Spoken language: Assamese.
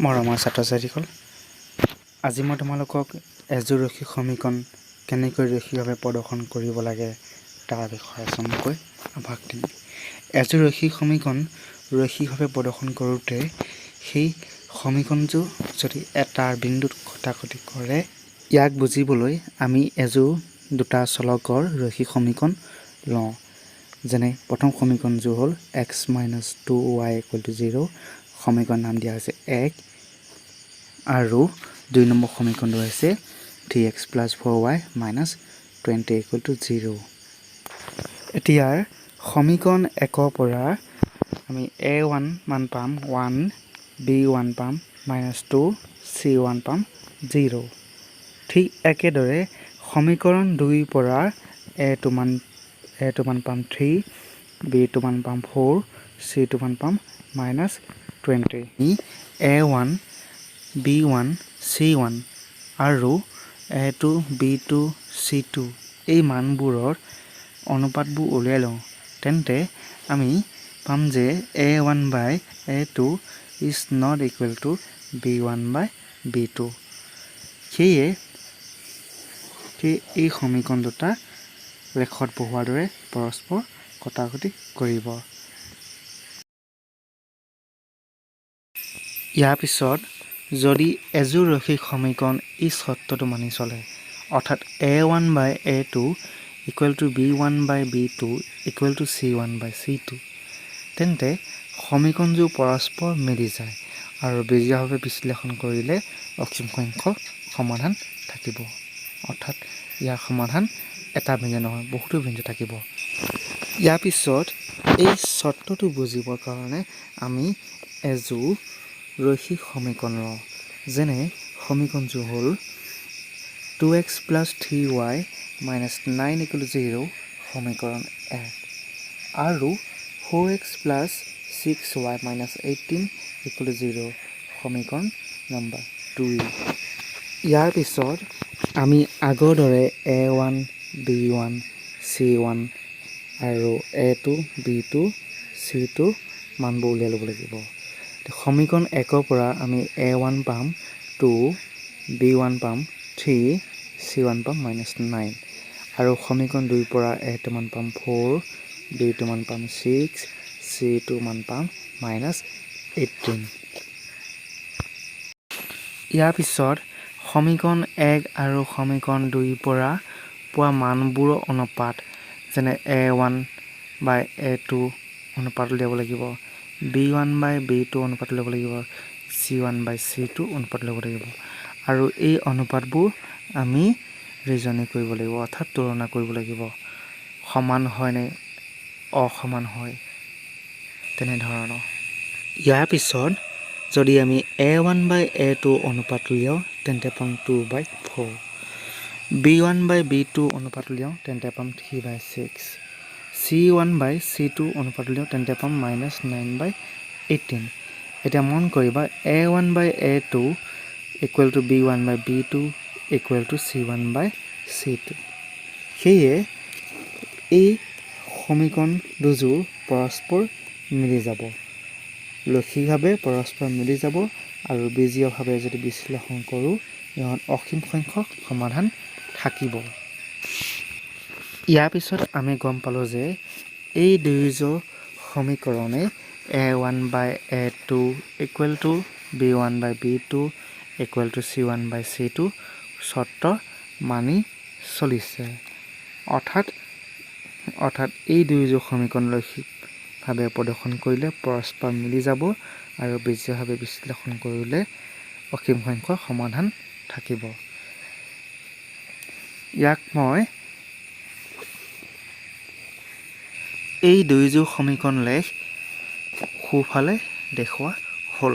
মৰমৰ ছাত্ৰ-ছাত্ৰীসকল, আজি মই তোমালোকক এযোৰ ৰৈখিক সমীকৰণ কেনেকৈ ৰৈখিকভাৱে প্ৰদৰ্শন কৰিব লাগে তাৰ বিষয়ে চমুকৈ আভাস দিম। এযোৰ ৰৈখিক সমীকৰণ ৰৈখিকভাৱে প্ৰদৰ্শন কৰোঁতে সেই সমীকৰণটো যদি এটাৰ বিন্দুত কটাকটি কৰে, ইয়াক বুজিবলৈ আমি দুটা চলকৰ ৰৈখিক সমীকৰণ লওঁ। যেনে প্ৰথম সমীকৰণটো হ'ল x - 2y = 0, সমীকৰণ নাম দিয়া হৈছে 1, আৰু 2 নম্বৰ সমীকৰণটো হৈছে 3x + 4y - 20 = 0। এতিয়া সমীকৰণ 1ৰ পৰা আমি a1 মান পাম 1, b1 পাম -2, c1 পাম 0। ঠিক একেদৰে সমীকৰণ 2ৰ পৰা a2 মান পাম 3, b2 মান পাম 4, c2 মান পাম -20। a1, b1, c1 আৰু a2, b2, c2 এই মানবোৰৰ অনুপাতবোৰ উলিয়াই লওঁ, তেন্তে আমি পাম যে a1/a2 is not equal to b1/b2। সেয়ে এই সমীকৰণ দুটা লেখত বহুৱাৰ দৰে পৰস্পৰ কটাকটি কৰিব। ইয়াৰ পিছত যদি এযোৰ ৰৈখিক সমীকৰণ এই চৰ্তটো মানি চলে, অৰ্থাৎ a1/a2 = b1/b2 = c1/c2, তেন্তে সমীকৰণযোৰ পৰস্পৰ মিলি যায় আৰু বীজগণিতভাৱে বিশ্লেষণ কৰিলে অসীম সংখ্যক সমাধান থাকিব। অৰ্থাৎ ইয়াৰ সমাধান এটা বিন্দু নহয়, বহুতো বিন্দু থাকিব। ইয়াৰ পিছত এই চৰ্তটো বুজিবৰ কাৰণে আমি এযোৰ ৰৈখিক সমীকৰণ লওঁ। যেনে সমীকৰণটো হ'ল 2x + 3y - 9 = 0, সমীকৰণ 1, আৰু 4x + 6y - 18 = 0, সমীকৰণ নম্বৰ 2। ইয়াৰ পিছত আমি আগৰ দৰে a1, b1, c1 আৰু a2, b2, c2 মানবোৰ উলিয়াই ল'ব লাগিব। সমীকৰণ 1ৰ পৰা আমি a1 পাম 2, b1 পাম 3, c1 পাম -9, আৰু সমীকৰণ 2ৰ পৰা a2 মান পাম 4, b2 মান পাম 6, c2 মান পাম -18। ইয়াৰ পিছত সমীকৰণ 1 আৰু সমীকৰণ 2ৰ পৰা পোৱা মানবোৰৰ অনুপাত, যেনে a1/a2 অনুপাত উলিয়াব লাগিব, b1/b2 অনুপাত উলিয়াব লাগিব, c1/c2 অনুপাত উলিয়াব লাগিব, আৰু এই অনুপাতবোৰ আমি ৰিজনিং কৰিব লাগিব, অৰ্থাৎ তুলনা কৰিব লাগিব। সমান হয় নে অসমান হয়, তেনেধৰণৰ। ইয়াৰ পিছত যদি আমি a1/a2 অনুপাত উলিয়াওঁ, তেন্তে পাম 2/4, b1/b2 অনুপাত উলিয়াওঁ, তেন্তে পাম 3/6, c1/c2 অনুপাত উলিয়াওঁ, তেন্তে পাম -9/18। এতিয়া মন কৰিবা a1/a2 = b1/b2 = c1/c2। সেয়ে এই সমীকৰণ দুযোৰ পৰস্পৰ মিলি যাব, ৰৈখিকভাৱে পৰস্পৰ মিলি যাব, আৰু বীজগণিতভাৱে যদি বিশ্লেষণ কৰোঁ, ইহঁত অসীম সংখ্যক সমাধান থাকিব। ইয়াৰ পিছত আমি গম পালোঁ যে এই দুয়োযোৰ সমীকৰণে a1/a2 = b1/b2 = c1/c2 চৰ্ত মানি চলিছে। অৰ্থাৎ এই দুয়োযোৰ সমীকৰণ ৰৈখিকভাৱে প্ৰদৰ্শন কৰিলে পৰস্পৰ মিলি যাব, আৰু বীজগণিতভাৱে বিশ্লেষণ কৰিলে অসীম সংখ্যক সমাধান থাকিব। ইয়াক মই এই দুয়োযোৰ সমীকৰণ লেখ সোঁফালে দেখুওৱা হ'ল।